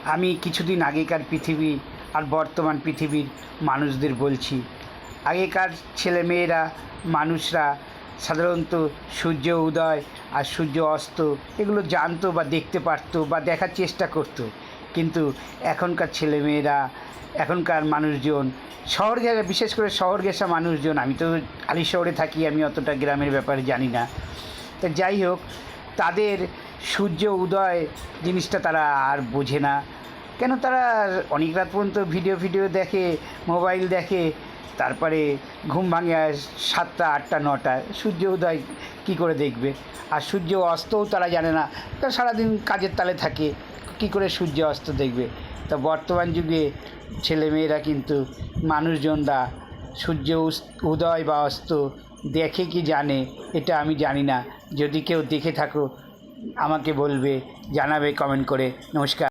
আমি কিছুদিন আগেকার পৃথিবী আর বর্তমান পৃথিবীর মানুষদের বলছি। আগেকার ছেলেমেয়েরা মানুষরা সাধারণত সূর্য উদয় আর সূর্য অস্ত এগুলো জানতো বা দেখতে পারতো বা দেখার চেষ্টা করতো। কিন্তু এখনকার ছেলেমেয়েরা, এখনকার মানুষজন, শহর জায়গায় বিশেষ করে শহর ঘেঁষা মানুষজন, আমি তো আলি শহরে থাকি, আমি অতটা গ্রামের ব্যাপারে জানি না। তা যাই হোক, তাদের সূর্য উদয় জিনিসটা তারা আর বোঝে না। কেন তারা অনেক রাত পর্যন্ত ভিডিও দেখে, মোবাইল দেখে, তারপরে ঘুম ভাঙে 7টা 8টা 9টায়। সূর্য উদয় কী করে দেখবে? আর সূর্য অস্তও তারা জানে না, তারা সারাদিন কাজের তালে থাকে, কী করে সূর্য অস্ত দেখবে? তা বর্তমান যুগে ছেলেমেয়েরা কিন্তু, মানুষজনরা সূর্য উদয় বা অস্ত দেখে কি জানে এটা আমি জানি না। যদি কেউ দেখে থাকো আমাকে বলবে, জানাবে কমেন্ট করে। নমস্কার।